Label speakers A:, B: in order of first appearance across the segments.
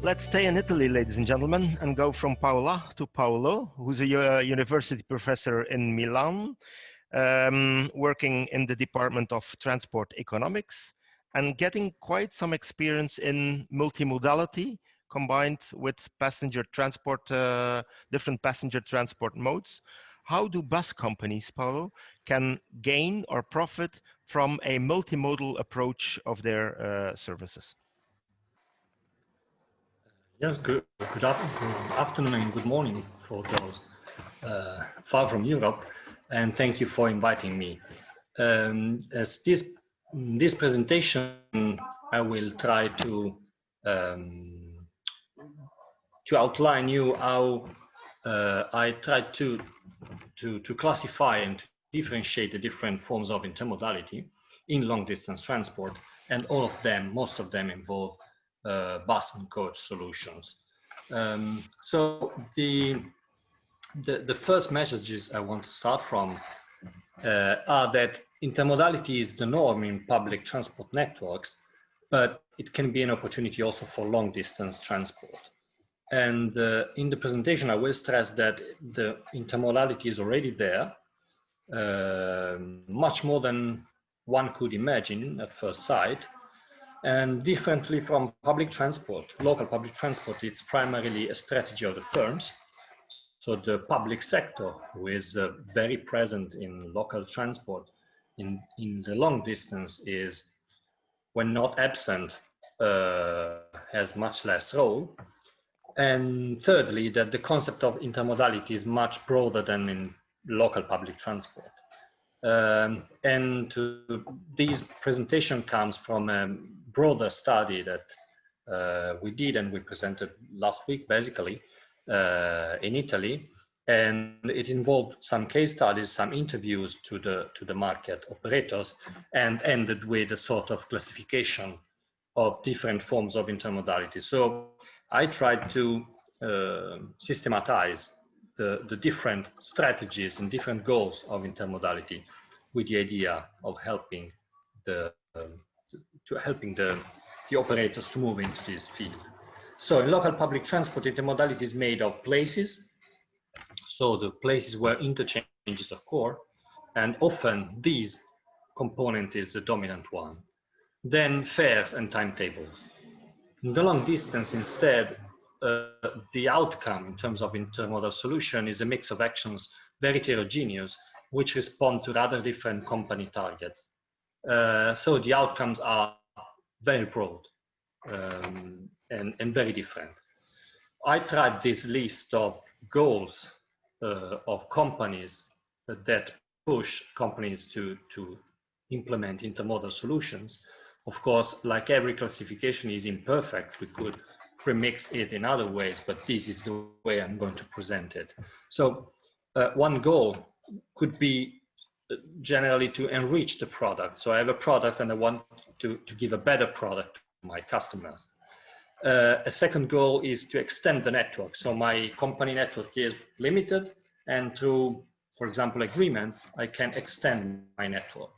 A: Let's stay in Italy, ladies and gentlemen, and go from Paola to Paolo, who's a university professor in Milan, working in the Department of Transport Economics and getting quite some experience in multimodality combined with passenger transport, different passenger transport modes. How do bus companies, Paolo, can gain or profit from a multimodal approach of their services?
B: Yes, good afternoon and good morning for those far from Europe, and thank you for inviting me. As this presentation, I will try to outline you how I try to classify and to differentiate the different forms of intermodality in long distance transport, and all of them, most of them involve bus and coach solutions. So the first messages I want to start from are that intermodality is the norm in public transport networks, but it can be an opportunity also for long distance transport. And in the presentation, I will stress that the intermodality is already there, much more than one could imagine at first sight. And differently from public transport, local public transport, it's primarily a strategy of the firms. So the public sector, who is very present in local transport in the long distance, is, when not absent, has much less role. And thirdly, that the concept of intermodality is much broader than in local public transport. And this presentation comes from a broader study that we did and we presented last week, basically, in Italy. And it involved some case studies, some interviews to the market operators, and ended with a sort of classification of different forms of intermodality. So I tried to systematize the different strategies and different goals of intermodality, with the idea of helping the operators to move into this field. So in local public transport, intermodality is made of places, so the places where interchanges occur, and often this component is the dominant one. Then fares and timetables. In the long distance, instead, the outcome in terms of intermodal solution is a mix of actions, very heterogeneous, which respond to rather different company targets. So the outcomes are very broad and very different. I tried this list of goals of companies that push companies to implement intermodal solutions. Of course, like every classification is imperfect, we could premix it in other ways, but this is the way I'm going to present it. So one goal could be generally to enrich the product. So I have a product and I want to give a better product to my customers. A second goal is to extend the network. So my company network is limited, and through, for example, agreements, I can extend my network.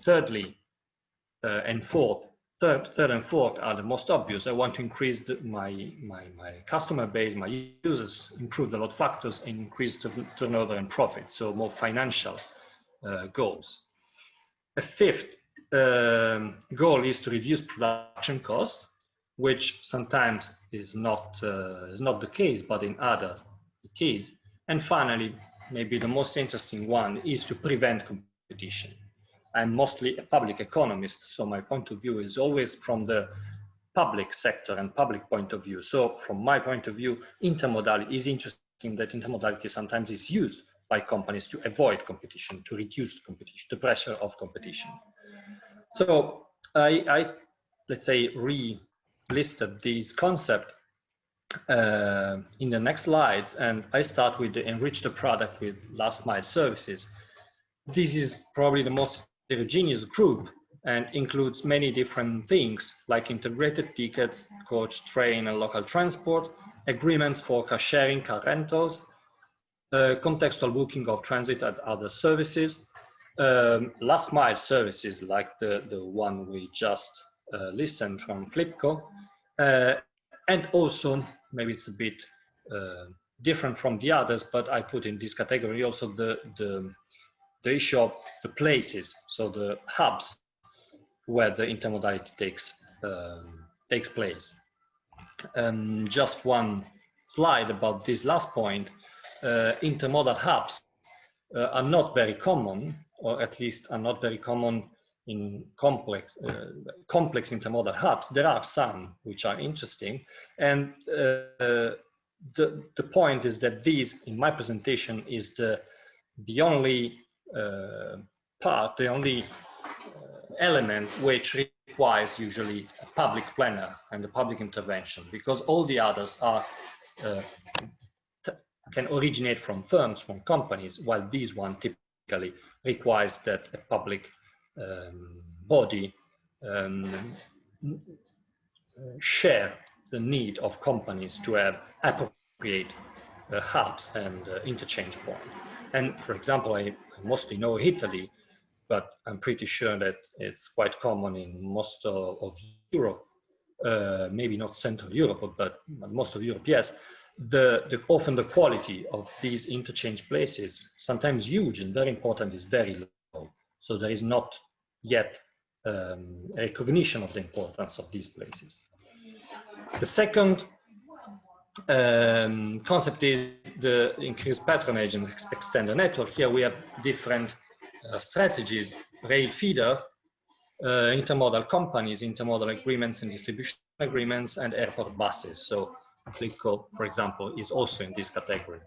B: Thirdly, and fourth, third and fourth are the most obvious. I want to increase my customer base, my users, improve the load factors, and increase the turnover and profit. So more financial goals. A fifth goal is to reduce production costs, which sometimes is not the case, but in others it is. And finally, maybe the most interesting one is to prevent competition. I'm mostly a public economist, so my point of view is always from the public sector and public point of view. So from my point of view, intermodality is interesting, that intermodality sometimes is used by companies to avoid competition, to reduce competition, the pressure of competition. So I let's say, re-listed these concepts in the next slides, and I start with the enrich the product with last mile services. This is probably the most heterogeneous group and includes many different things like integrated tickets, coach, train, and local transport, agreements for car sharing, car rentals, contextual booking of transit and other services, last mile services like the one we just listened from Flipco, And also, maybe it's a bit different from the others, but I put in this category also the issue of the places, so the hubs where the intermodality takes place. Just one slide about this last point. Intermodal hubs are not very common, or at least are not very common in complex intermodal hubs. There are some which are interesting, and the point is that these, in my presentation, is the only part, the only element which requires usually a public planner and a public intervention, because all the others are can originate from firms, from companies, while this one typically requires that a public body share the need of companies to have appropriate hubs and interchange points. And for example, I mostly know Italy, but I'm pretty sure that it's quite common in most of Europe, maybe not Central Europe, but most of Europe, yes. Often the quality of these interchange places, sometimes huge and very important, is very low. So there is not yet recognition of the importance of these places. The second concept is the increased patronage and extend the network. Here we have different strategies: rail feeder, intermodal companies, intermodal agreements and distribution agreements, and airport buses. So Flicco, for example, is also in this category.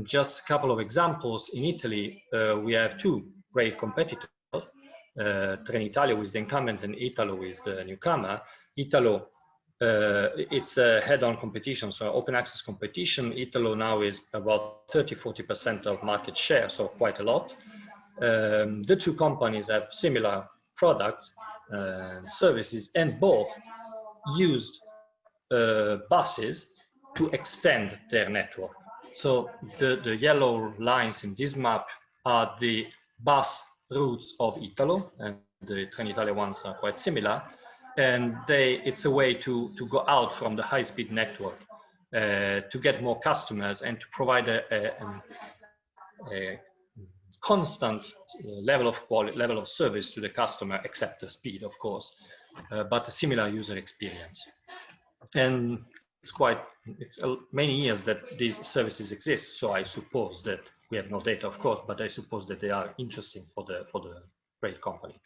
B: Just a couple of examples. In Italy, we have two rail competitors, Trenitalia with the incumbent and Italo with the newcomer. Italo, it's a head-on competition, so open access competition. Italo now is about 30–40% of market share, so quite a lot. The two companies have similar products, services, and both used buses to extend their network. So the yellow lines in this map are the bus routes of Italo, and the Trenitalia ones are quite similar. And it's a way to go out from the high-speed network, to get more customers and to provide a constant level of quality, level of service to the customer, except the speed, of course, but a similar user experience. And it's many years that these services exist, so I suppose that we have no data, of course, but I suppose that they are interesting for the rail company.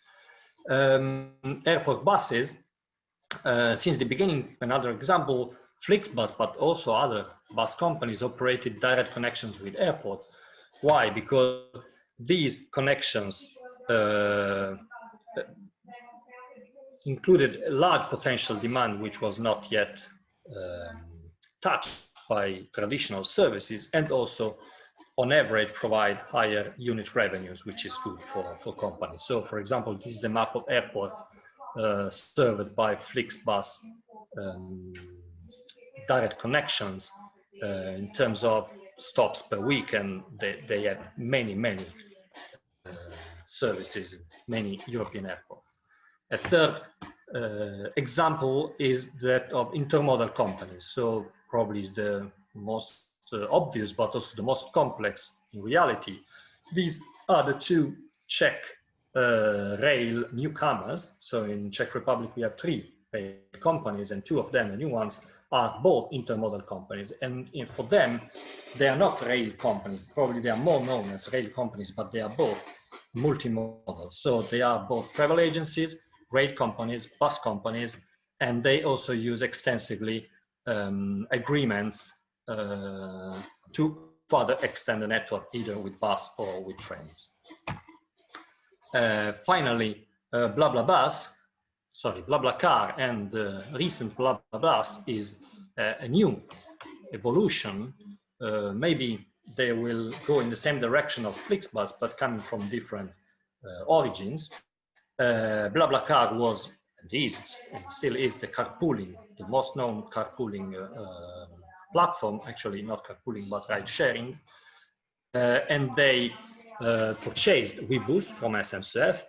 B: Airport buses, since the beginning, another example, Flixbus, but also other bus companies operated direct connections with airports. Why? Because these connections included a large potential demand which was not yet touched by traditional services, and also on average provide higher unit revenues, which is good for companies. So for example, this is a map of airports served by Flixbus direct connections in terms of stops per week, and they have many services in many European airports. A third example is that of intermodal companies. So probably is the most obvious, but also the most complex in reality. These are the two Czech rail newcomers. So in Czech Republic, we have 3 rail companies, and 2 of them, the new ones, are both intermodal companies. And for them, they are not rail companies. Probably they are more known as rail companies, but they are both multimodal. So they are both travel agencies, rail companies, bus companies, and they also use extensively agreements to further extend the network, either with bus or with trains. Finally, BlaBlaCar and the recent BlaBlaBus is a new evolution. Maybe they will go in the same direction of Flixbus, but coming from different origins. BlaBlaCar was and still is the carpooling, the most known carpooling platform, actually not carpooling, but ride sharing. And they purchased WeBus from SNCF,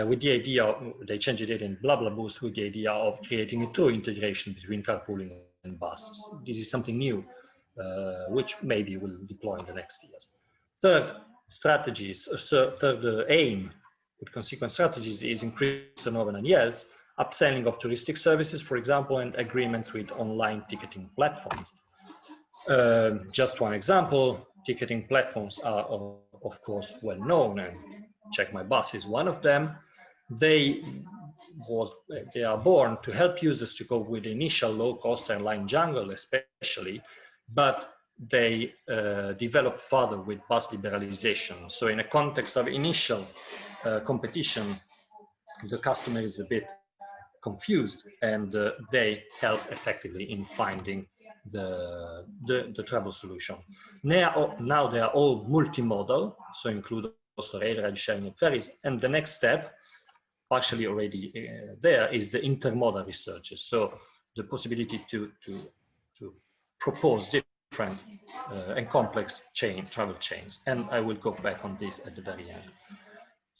B: with the idea, they changed it in BlaBlaBus with the idea of creating a true integration between carpooling and buses. This is something new, which maybe will deploy in the next years. Third aim with consequent strategies is increased turnover and yields, upselling of touristic services, for example, and agreements with online ticketing platforms. Just one example, ticketing platforms are, of course, well known, and CheckMyBus is one of them. They are born to help users to cope with the initial low-cost airline jungle, especially, but they develop further with bus liberalization. So in a context of initial competition, the customer is a bit confused, and they help effectively in finding the travel solution. Now they are all multimodal, so include also rail, ride sharing, and ferries. And the next step, partially already there, is the intermodal researches. So the possibility to propose different and complex travel chains. And I will go back on this at the very end.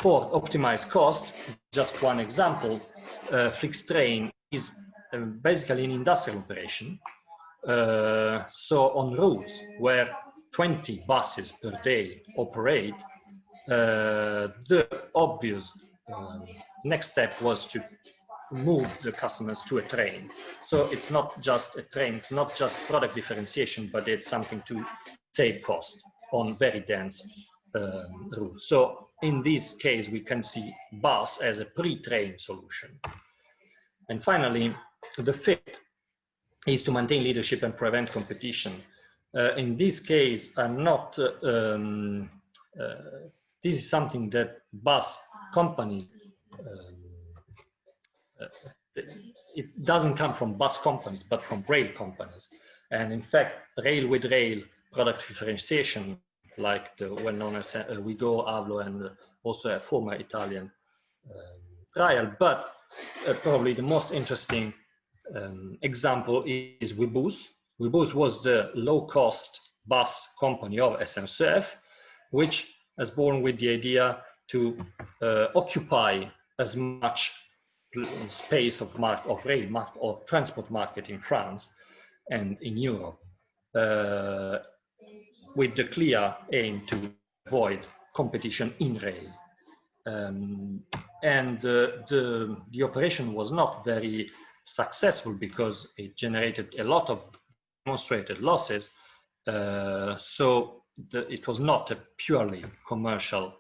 B: Fourth, optimize cost. Just one example, FlixTrain is basically an industrial operation. So on routes where 20 buses per day operate, the obvious next step was to move the customers to a train. So it's not just a train, it's not just product differentiation, but it's something to save cost on very dense routes. So in this case, we can see bus as a pre-train solution. And finally, the fifth is to maintain leadership and prevent competition. In this case, this is something that bus companies, it doesn't come from bus companies, but from rail companies. And in fact, rail with rail product differentiation, like the well-known as Wigo, Avlo, and also a former Italian trial. But probably the most interesting example is Webus. Webus was the low-cost bus company of SNCF, which was born with the idea to occupy as much space of rail or transport market in France and in Europe, with the clear aim to avoid competition in rail. And the operation was not very successful because it generated a lot of demonstrated losses. So it was not a purely commercial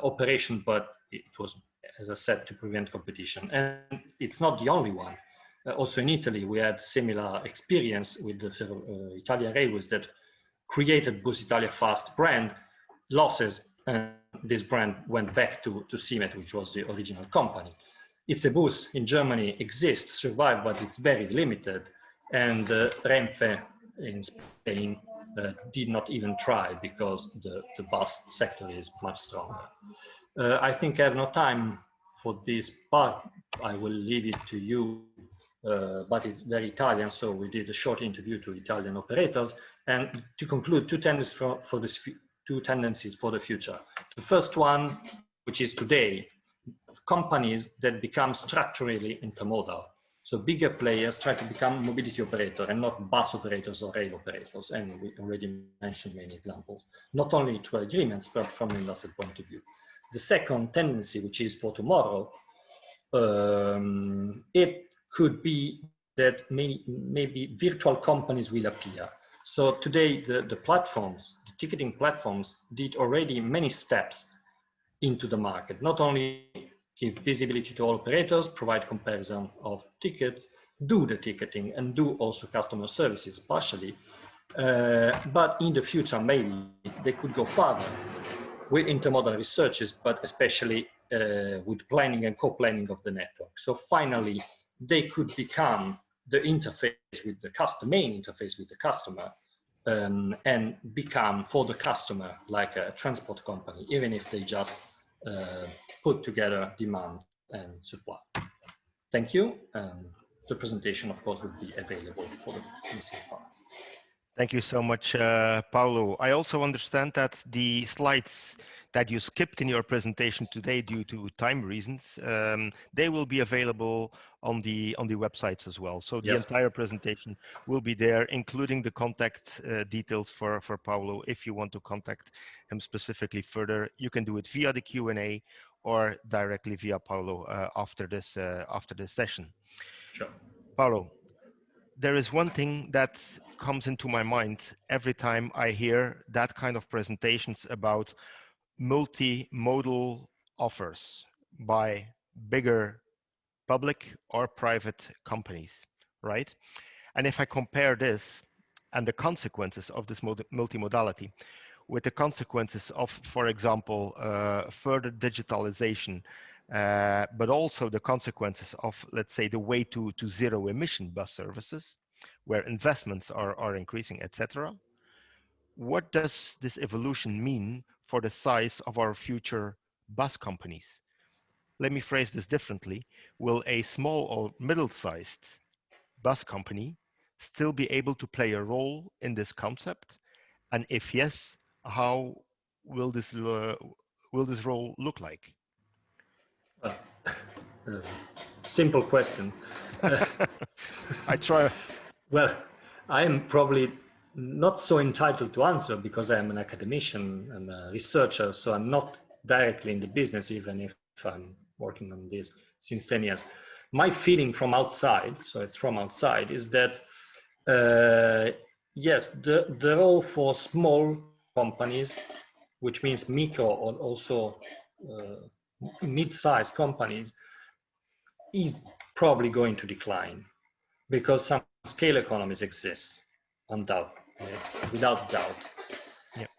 B: operation, but it was, as I said, to prevent competition. And it's not the only one. Also in Italy, we had similar experience with the Italian Railways that created Bus Italia Fast brand, losses, and this brand went back to Simet, which was the original company. It's a bus in Germany exists, survived, but it's very limited. And Renfe in Spain did not even try because the bus sector is much stronger. I think I have no time for this part. I will leave it to you, but it's very Italian, so we did a short interview to Italian operators. And to conclude, two tendencies for the future. The first one, which is today, companies that become structurally intermodal. So bigger players try to become mobility operator and not bus operators or rail operators. And we already mentioned many examples, not only through agreements, but from an industrial point of view. The second tendency, which is for tomorrow, it could be that maybe virtual companies will appear. So today, the platforms, the ticketing platforms did already many steps into the market, not only give visibility to all operators, provide comparison of tickets, do the ticketing, and do also customer services partially. But in the future, maybe they could go further with intermodal researches, but especially with planning and co-planning of the network. So finally, they could become the interface with the customer, main interface with the customer, and become for the customer like a transport company, even if they just put together demand and supply. Thank you. The presentation, of course, will be available for the missing parts.
A: Thank you so much, Paolo. I also understand that the slides that you skipped in your presentation today due to time reasons, they will be available on the websites as well. So the
B: Yes.
A: entire presentation will be there, including the contact details for Paolo. If you want to contact him specifically further, you can do it via the Q&A or directly via Paolo after this session.
B: Sure.
A: Paolo, there is one thing that comes into my mind every time I hear that kind of presentations about multimodal offers by bigger public or private companies, right? And if I compare this and the consequences of this multimodality with the consequences of, for example, further digitalization, but also the consequences of, let's say, the way to zero emission bus services, where investments are increasing, etc. What does this evolution mean for the size of our future bus companies? Let me phrase this differently. Will a small or middle-sized bus company still be able to play a role in this concept? And if yes, how will this role look like?
B: Simple question.
A: I try.
B: Well, I am probably not so entitled to answer because I am an academician and a researcher, so I'm not directly in the business, even if I'm working on this since 10 years. My feeling from outside, so it's from outside, is that yes, the role for small companies, which means micro or also mid-sized companies, is probably going to decline because some scale economies exist, undoubtedly, without doubt.
A: Yep.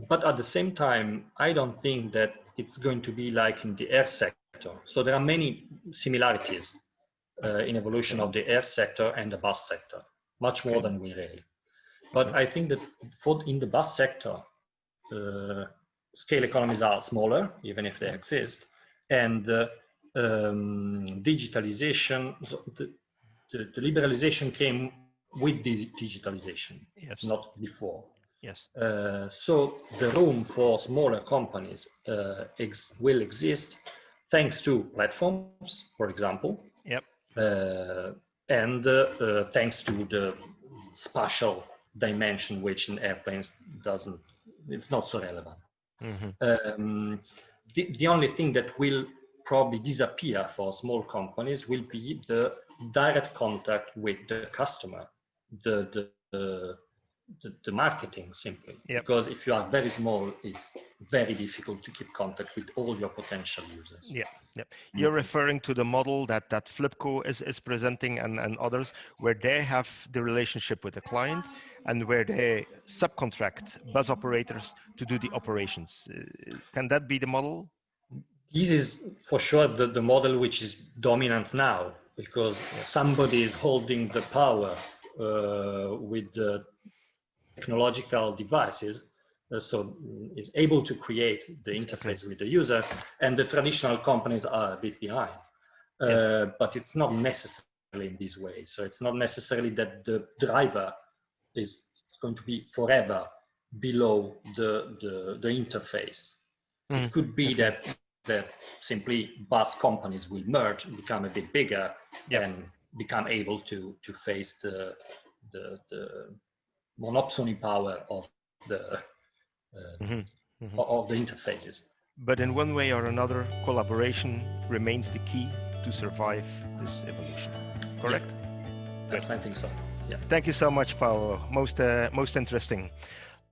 B: But at the same time, I don't think that it's going to be like in the air sector. So there are many similarities in evolution of the air sector and the bus sector, much more than we rail. But I think that in the bus sector, scale economies are smaller, even if they exist, and digitalization, the liberalization came with the digitalization,
A: Yes.
B: not before.
A: Yes.
B: So the room for smaller companies will exist thanks to platforms, for example.
A: Yep.
B: And thanks to the spatial dimension, which in airplanes it's not so relevant.
A: Mm-hmm.
B: The only thing that will probably disappear for small companies will be the direct contact with the customer, the marketing simply.
A: Yep.
B: Because if you are very small, it's very difficult to keep contact with all your potential users.
A: Yeah, yeah. You're referring to the model that Flipco is presenting and others, where they have the relationship with the client and where they subcontract bus operators to do the operations. Can that be the model?
B: This is for sure the model which is dominant now, because somebody is holding the power with the technological devices, so is able to create the interface with the user, and the traditional companies are a bit behind. But it's not necessarily in this way. So it's not necessarily that the driver is going to be forever below the interface. It could be that simply bus companies will merge and become a bit bigger and become able to face the monopsony power of the of the interfaces.
A: But in one way or another, collaboration remains the key to survive this evolution. Correct?
B: Yes, I think so. Yeah.
A: Thank you so much, Paolo. Most interesting.